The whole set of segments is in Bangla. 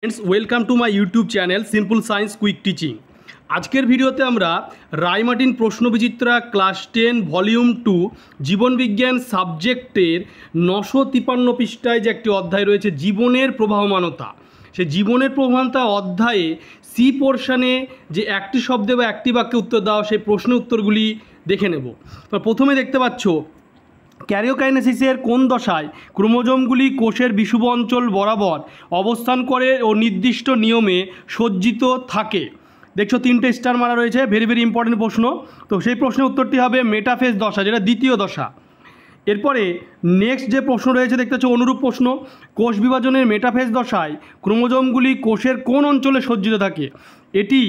Friends welcome to my YouTube channel simple science quick teaching. आजकेर भिडियोते आमरा रायमार्टिन प्रश्नबिचित्रा क्लास 10 भल्यूम 2 जीवन विज्ञान सबजेक्टेर 953 पृष्ठाय जे एकटी अध्याय रयेछे जीवनेर प्रवाहमानता, से जीवनेर प्रवाहमानता अध्याये सी पोर्शने जे एकटी शब्दे बा एकटी वाक्ये उत्तर दाओ सेई प्रश्न उत्तरगुली देखे नेब। तो प्रथमे देखते पाच्छो ক্যারিওকাইনেসিসের কোন দশায় ক্রোমোজোমগুলি কোষের বিষুব অঞ্চল বরাবর অবস্থান করে ও নির্দিষ্ট নিয়মে সজ্জিত থাকে। দেখছো তিনটে স্টার মারা রয়েছে, ভেরি ভেরি ইম্পর্টেন্ট প্রশ্ন। তো সেই প্রশ্নের উত্তরটি হবে মেটাফেজ দশা, যেটা দ্বিতীয় দশা। এরপরে নেক্সট যে প্রশ্ন রয়েছে দেখতে পাচ্ছ অনুরূপ প্রশ্ন, কোষ বিভাজনের মেটাফেজ দশায় ক্রোমোজোমগুলি কোষের কোন অঞ্চলে সজ্জিত থাকে। এটি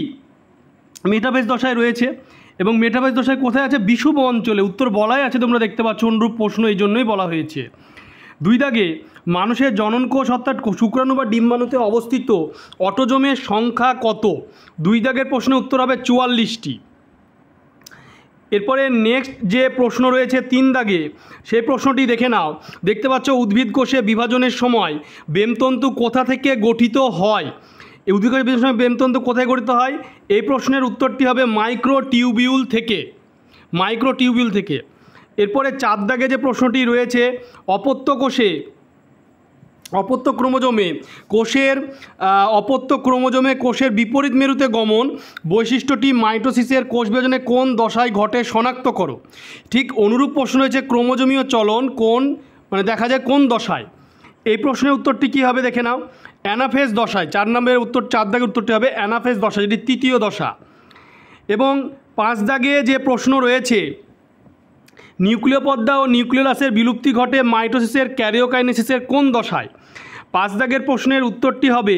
মেটাফেজ দশায় রয়েছে এবং মেটাফেজ দশায় কোথায় আছে? বিষুব অঞ্চলে। উত্তর বলাই আছে, তোমরা দেখতে পাচ্ছ অনুরূপ প্রশ্ন এই জন্যই বলা হয়েছে। দুই দাগে মানুষের জননকোষ অর্থাৎ শুক্রাণু বা ডিম্বাণুতে অবস্থিত অটোজোমের সংখ্যা কত? দুই দাগের প্রশ্নের উত্তর হবে 44টি। এরপরে নেক্সট যে প্রশ্ন রয়েছে তিন দাগে, সেই প্রশ্নটি দেখে নাও। দেখতে পাচ্ছ উদ্ভিদ কোষে বিভাজনের সময় বেমতন্তু কোথা থেকে গঠিত হয়। এই উদ্ভিদ কোষে বিভাজনের সময় বেমতন্তু কোথায় গঠিত হয়? এই প্রশ্নের উত্তরটি হবে মাইক্রোটিউবিউল থেকে, মাইক্রোটিউবিউল থেকে। এরপরে চার দাগে যে প্রশ্নটি রয়েছে অপত্য কোষে অপত্য ক্রোমোজোমে কোষের বিপরীত মেরুতে গমন বৈশিষ্ট্যটি মাইটোসিসের কোষ বিভাজনে কোন দশায় ঘটে শনাক্ত করো। ঠিক অনুরূপ প্রশ্ন রয়েছে ক্রোমোজোমীয় চলন কোন দেখা যায় কোন দশায়। এই প্রশ্নের উত্তরটি কী হবে দেখে নাও, অ্যানাফেজ দশায়। চার নম্বরের উত্তর, চার দাগের উত্তরটি হবে অ্যানাফেজ দশা, যেটি তৃতীয় দশা। এবং পাঁচ দাগে যে প্রশ্ন রয়েছে নিউক্লিয় পর্দা ও নিউক্লিয়াসের বিলুপ্তি ঘটে মাইটোসিসের ক্যারিওকাইনেসিসের কোন দশায়। পাঁচ দাগের প্রশ্নের উত্তরটি হবে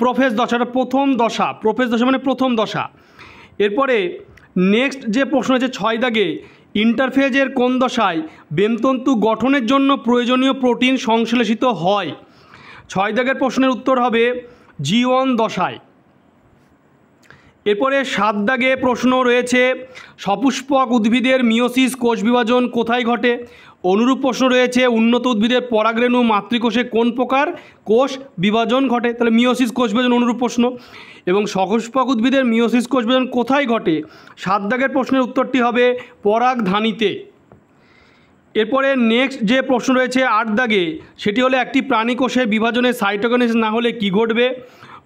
প্রোফেজ দশাটা প্রথম দশা, প্রোফেজ দশা মানে প্রথম দশা। এরপরে নেক্সট যে প্রশ্ন আছে ছয় দাগে ইন্টারফেজের কোন দশায় বেমতন্তু গঠনের জন্য প্রয়োজনীয় প্রোটিন সংশ্লেষিত হয়। ছয় দাগের প্রশ্নের উত্তর হবে G1 দশায়। এরপরে সাত দাগে প্রশ্ন রয়েছে সপুষ্পক উদ্ভিদের মিওসিস কোষ বিভাজন কোথায় ঘটে। অনুরূপ প্রশ্ন রয়েছে উন্নত উদ্ভিদের পরাগরেণু মাতৃকোষে কোন প্রকার কোষ বিভাজন ঘটে। তাহলে মিওসিস কোষ বিভাজন অনুরূপ প্রশ্ন। এবং সপুষ্পক উদ্ভিদের মিওসিস কোষ বিভাজন কোথায় ঘটে? সাত দাগের প্রশ্নের উত্তরটি হবে পরাগধানীতে। এরপরে নেক্সট যে প্রশ্ন রয়েছে আট দাগে, সেটি হলো একটি প্রাণী কোষের বিভাজনে সাইটোকাইনেসিস না হলে কী ঘটবে।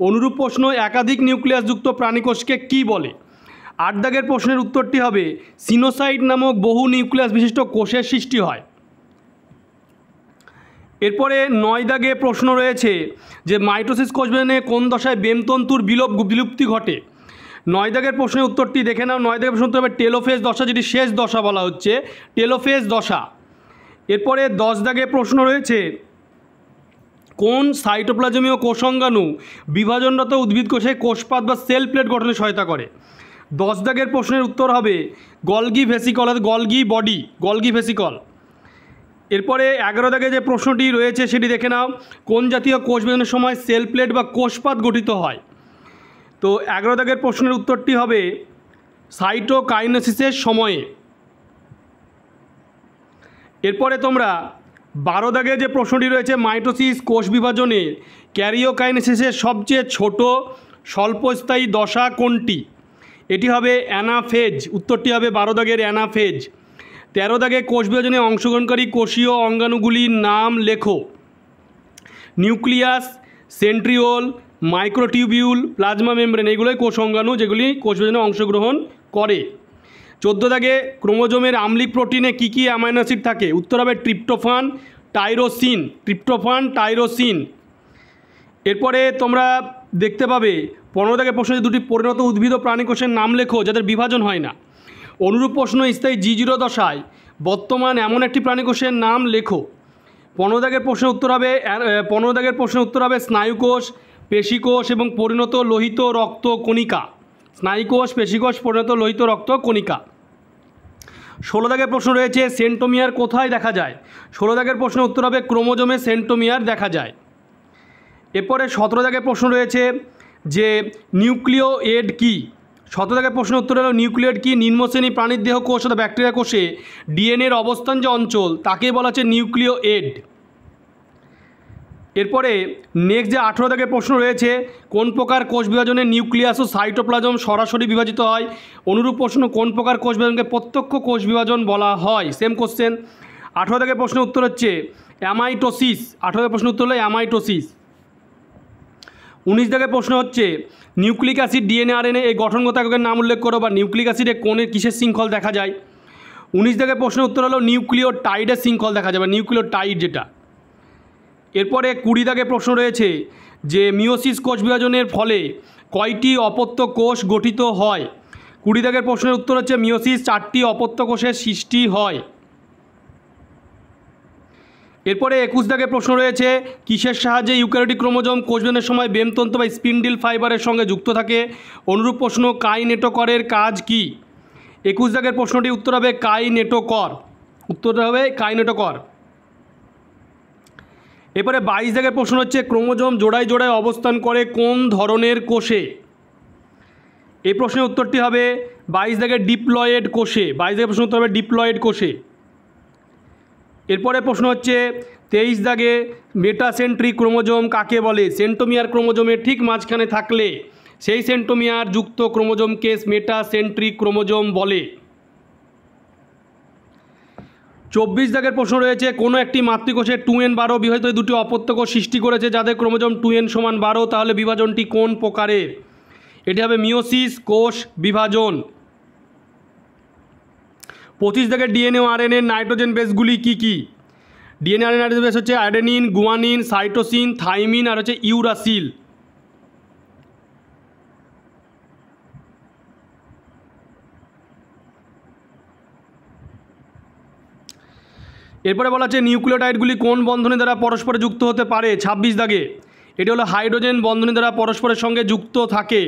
অনুরূপ প্রশ্ন একাধিক নিউক্লিয়াসযুক্ত প্রাণীকোষকে কী বলে। আট দাগের প্রশ্নের উত্তরটি হবে সিনোসাইট নামক বহু নিউক্লিয়াস বিশিষ্ট কোষের সৃষ্টি হয়। এরপরে নয় দাগে প্রশ্ন রয়েছে যে মাইটোসিস কোষ বিভাজনে কোন দশায় বেমতন্তুর বিলুপ্তি ঘটে। নয় দাগের প্রশ্নের উত্তরটি দেখে নাও। নয় দাগের প্রশ্ন উত্তর হবে টেলোফেজ দশা, যেটি শেষ দশা বলা হচ্ছে, টেলোফেজ দশা। এরপরে 10 দাগে প্রশ্ন রয়েছে কোন সাইটোপ্লাজমীয় কোষাঙ্গাণু বিভাজনরত উদ্ভিদ কোষে কোষপাত বা সেল প্লেট গঠনে সহায়তা করে। 10 দাগের প্রশ্নের উত্তর হবে Golgi vesicle, Golgi body, Golgi vesicle. এরপরে 11 দাগে যে প্রশ্নটি রয়েছে সেটি দেখে নাও, কোন জাতীয় কোষ বিভাজনের সময় সেল প্লেট বা কোষপাত গঠিত হয়। তো 11 দাগের প্রশ্নের উত্তরটি হবে সাইটোকাইনেসিসের সময়ে। এরপরে তোমরা 12 দাগে যে প্রশ্নটি রয়েছে মাইটোসিস কোষ বিভাজনে ক্যারিওকাইনেসিসের সবচেয়ে ছোট স্বল্পস্থায়ী দশা কোনটি। এটি হবে অ্যানাফেজ, উত্তরটি হবে 12 দাগের অ্যানাফেজ। 13 দাগে কোষ বিভাজনে অংশগ্রহণকারী কোষীয় অঙ্গাণুগুলির নাম লেখো। Nucleus, centriole, microtubule, plasma membrane, এগুলোই কোষ অঙ্গাণু যেগুলি কোষ বিভাজনে অংশগ্রহণ করে। 14 দাগে ক্রোমোজোমের আম্লিক প্রোটিনে কী কী অ্যামাইনো অ্যাসিড থাকে। উত্তর হবে ট্রিপ্টোফান, টাইরোসিন, ট্রিপ্টোফান, টাইরোসিন। এরপরে তোমরা দেখতে পাবে 15 দাগে প্রশ্ন দুটি পরিণত উদ্ভিদ ও প্রাণী কোষের নাম লেখো যাদের বিভাজন হয় না। অনুরূপ প্রশ্ন স্থায়ী G0 দশায় বর্তমান এমন একটি প্রাণী কোষের নাম লেখো। 15 দাগের প্রশ্নের উত্তর হবে স্নায়ুকোষ, পেশিকোষ এবং পরিণত লোহিত রক্ত কণিকা। স্নায়ুকোষ, পেশিকোষ, পরিণত লোহিত রক্ত কণিকা। 16 দাগের প্রশ্ন রয়েছে সেন্টোমিয়ার কোথায় দেখা যায়। 16 দাগের প্রশ্নের উত্তর হবে ক্রোমোজোমে সেন্টোমিয়ার দেখা যায়। এরপরে 17 দাগের প্রশ্ন রয়েছে যে নিউক্লিওয়েড কী। 17 দাগের প্রশ্নের উত্তর হলো নিউক্লিওয়েড কী। নিম্নশ্রেণী প্রাণীর দেহ কোষ অথবা ব্যাকটেরিয়া কোষে ডিএনএর অবস্থান যে অঞ্চল তাকে বলা হচ্ছে নিউক্লিওয়েড। এরপরে নেক্সট যে 18 দাগের প্রশ্ন রয়েছে, কোন প্রকার কোষ বিভাজনে নিউক্লিয়াস ও সাইটোপ্লাজম সরাসরি বিভাজিত হয়? অনুরূপ প্রশ্ন, কোন প্রকার কোষ বিভাজনকে প্রত্যক্ষ কোষ বিভাজন বলা হয়? Same question. 18 দাগের প্রশ্নের উত্তর হচ্ছে অ্যামাইটোসিস। 18 দাগের প্রশ্ন উত্তর হলো অ্যামাইটোসিস। 19 দাগের প্রশ্ন হচ্ছে নিউক্লিক অ্যাসিড, ডিএনএ, আরএনএ এই গঠনগত এককের নাম উল্লেখ করো, বা নিউক্লিক অ্যাসিডে কোনের কিসের শৃঙ্খল দেখা যায়? 19 দাগের প্রশ্নের উত্তর হলো নিউক্লিওটাইডের শৃঙ্খল দেখা যাবে, নিউক্লিওটাইড যেটা। এরপরে 20 দাগের প্রশ্ন রয়েছে যে মিওসিস কোষ বিভাজনের ফলে কয়টি অপত্য কোষ গঠিত হয়? 20 দাগের প্রশ্নের উত্তর হচ্ছে মিওসিস 4টি অপত্য কোষের সৃষ্টি হয়। এরপরে 21 দাগের প্রশ্ন রয়েছে কিসের সাহায্যে ইউক্যারিওটিক ক্রোমোজোম কোষবিভাজনের সময় বেমতন্তু বা স্পিন্ডিল ফাইবারের সঙ্গে যুক্ত থাকে? অনুরূপ প্রশ্ন, কাইনেটোকরের কাজ কি? 21 দাগের প্রশ্নটি উত্তর হবে কাইনেটোকর। উত্তরটা হবে কাইনেটোকর। এরপরে 22 দাগের প্রশ্ন হচ্ছে ক্রোমোজোম জোড়ায় জোড়ায় অবস্থান করে কোন ধরনের কোষে? এই প্রশ্নের উত্তরটি হবে 22 দাগের ডিপ্লয়েড কোষে। 22 দাগের প্রশ্ন উত্তর হবে ডিপ্লয়েড কোষে। এরপরে প্রশ্ন হচ্ছে 23 দাগে মেটাসেন্ট্রিক ক্রোমোজোম কাকে বলে? সেন্টোমিয়ার ক্রোমোজোমের ঠিক মাঝখানে থাকলে সেই সেন্টোমিয়ার যুক্ত ক্রোমোজোমকে মেটাসেন্ট্রিক ক্রোমোজোম বলে। 24 দাগের প্রশ্ন রয়েছে কোনো একটি মাতৃকোষে 2n12 বিভাজিত হয়ে দুটি অপত্য কোষ সৃষ্টি করেছে যাদের ক্রোমোজোম 2n = 12, তাহলে বিভাজনটি কোন প্রকারের? এটি হবে মিওসিস কোষ বিভাজন। 25 দাগের ডিএনএ ও আরএনএ নাইট্রোজেন বেসগুলি কী কী? ডিএনএ আর নাইট্রোজেন বেস হচ্ছে অ্যাডেনিন, গুয়ানিন, সাইটোসিন, থাইমিন আর হচ্ছে ইউরাসিল। এরপরে বলা হচ্ছে নিউক্লিওটাইডগুলি কোন বন্ধনী দ্বারা পরস্পরে যুক্ত হতে পারে? 26 দাগে এটি হলো হাইড্রোজেন বন্ধনী দ্বারা পরস্পরের সঙ্গে যুক্ত থাকে।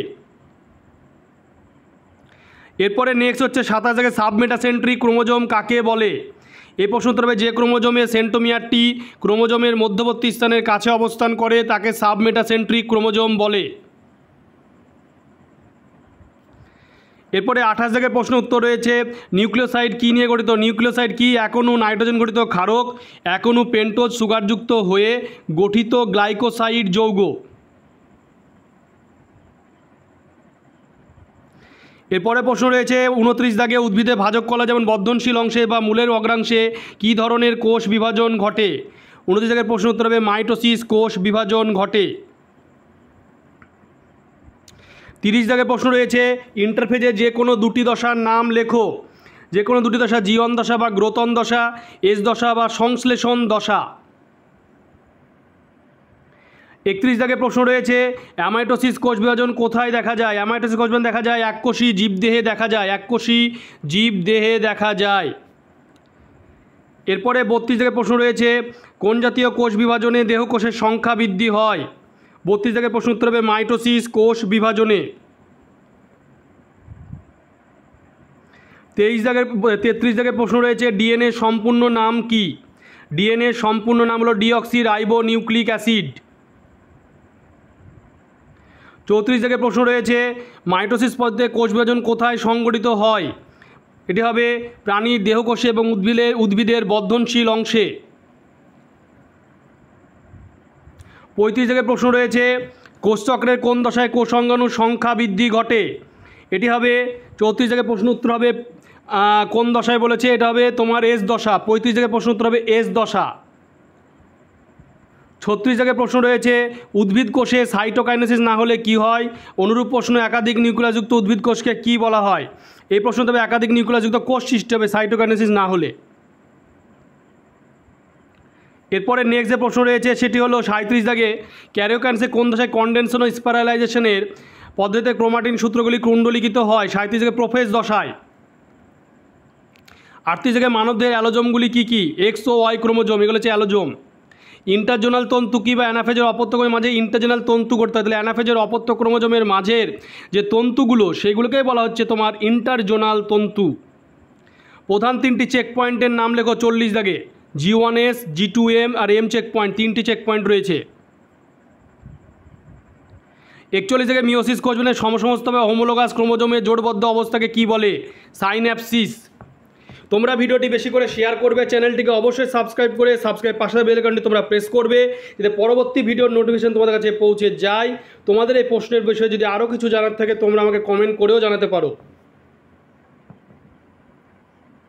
এরপরে নেক্সট হচ্ছে 27 দাগে সাবমেটাসেন্ট্রিক ক্রোমোজোম কাকে বলে? এই প্রশ্ন উত্তর হবে যে ক্রোমোজোমে সেন্টোমিয়ারটি ক্রোমোজোমের মধ্যবর্তী স্থানের কাছে অবস্থান করে তাকে সাবমেটাসেন্ট্রিক ক্রোমোজোম বলে। এরপরে 28 দাগের প্রশ্ন উত্তর রয়েছে নিউক্লিওসাইড কী নিয়ে গঠিত? নিউক্লিওসাইড কি এক অণু নাইট্রোজেন গঠিত ক্ষারক, এক অণু পেন্টোজ সুগারযুক্ত হয়ে গঠিত গ্লাইকোসাইড যৌগ। এরপরে প্রশ্ন রয়েছে 29 দাগে উদ্ভিদে ভাজক কলা যেমন বর্ধনশীল অংশে বা মূলের অগ্রাংশে কী ধরনের কোষ বিভাজন ঘটে? 29 দাগের প্রশ্ন উত্তর হবে মাইটোসিস কোষ বিভাজন ঘটে। 30 দাগের প্রশ্ন রয়েছে ইন্টারফেজে যে কোনো দুটি দশার নাম লেখো। যে কোনো দুটি দশা, জীবন দশা বা গ্রোথন দশা, এস দশা বা সংশ্লেষণ দশা। 31 দাগের প্রশ্ন রয়েছে অ্যামাইটোসিস কোষ বিভাজন কোথায় দেখা যায়? অ্যামাইটোসিস কোষ বিভাজন দেখা যায় এককোষী জীবদেহে দেখা যায়, এককোষী জীবদেহে দেখা যায়। এরপরে 32 দাগের প্রশ্ন রয়েছে কোন জাতীয় কোষ বিভাজনে দেহকোষের সংখ্যা বৃদ্ধি হয়? 32 দাগের প্রশ্ন উত্তর হবে মাইটোসিস কোষ বিভাজনে। 33 দাগের প্রশ্ন রয়েছে ডিএনএ সম্পূর্ণ নাম কি? ডিএনএ সম্পূর্ণ নাম হলো ডিঅক্সি রাইবো নিউক্লিক অ্যাসিড। 34 দাগের প্রশ্ন রয়েছে মাইটোসিস পদ্ধতিতে কোষ বিভাজন কোথায় সংঘটিত হয়? এটি হবে প্রাণীর দেহকোষে এবং উদ্ভিদের বর্ধনশীল অংশে। 35 দাগের প্রশ্ন রয়েছে কোষচক্রের কোন দশায় কোষাঙ্গাণুর সংখ্যা বৃদ্ধি ঘটে? এটি হবে 34 দাগের প্রশ্ন উত্তর হবে কোন দশায় বলেছে? এটা হবে তোমার এস দশা। 35 দাগের প্রশ্ন উত্তর হবে এস দশা। 36 দাগের প্রশ্ন রয়েছে উদ্ভিদ কোষে সাইটোকাইনেসিস না হলে কি হয়? অনুরূপ প্রশ্ন একাধিক নিউক্লিয়াসযুক্ত উদ্ভিদ কোষকে কি বলা হয়? এই প্রশ্ন তবে একাধিক নিউক্লিয়াসযুক্ত কোষ সৃষ্টি হবে সাইটোকাইনেসিস না হলে। এরপরে নেক্সট যে প্রশ্ন রয়েছে সেটি হলো 37 দাগে ক্যারিওকাইনেসিসে কোন দশায় কনডেনশন ও স্পাইরালাইজেশনের পদ্ধতিতে ক্রোমাটিন সূত্রগুলি কুণ্ডলিখিত হয়? 37 দাগে প্রোফেজ দশায়। 38 দাগে মানবদেহের অ্যালোজোমগুলি কী কী? এক্স ও ওয়াই ক্রোমোজোম, এগুলো হচ্ছে অ্যালোজোম। ইন্টারজোনাল তন্তু কি বা অ্যানাফেজের অপত্য ক্রোমোজোমের মাঝে ইন্টারজোনাল তন্তু করতে হয়, তাহলে অ্যানাফেজের অপত্য ক্রোমোজোমের মাঝের যে তন্তুগুলো সেগুলোকেই বলা হচ্ছে তোমার ইন্টারজোনাল তন্তু। প্রধান তিনটি চেক পয়েন্টের নাম লেখো 40 দাগে। G1S, G2M আর M চেক পয়েন্ট, তিনটি চেক পয়েন্ট রয়েছে। 41 দাগে মিওসিস কোষ বিভাজনের সমসমস্তভাবে হোমোলোগাস ক্রোমোজোমের জোটবদ্ধ অবস্থাকে কি বলে? সাইন্যাপসিস। তোমরা ভিডিওটি বেশি করে শেয়ার করবে, চ্যানেলটিকে অবশ্যই সাবস্ক্রাইব করে পাশে বেল আইকনটি তোমরা প্রেস করবে, যাতে পরবর্তী ভিডিওর নোটিফিকেশন তোমাদের কাছে পৌঁছে যায়। তোমাদের এই প্রশ্নের বিষয়ে যদি আরও কিছু জানার থাকে তোমরা আমাকে কমেন্ট করেও জানাতে পারো।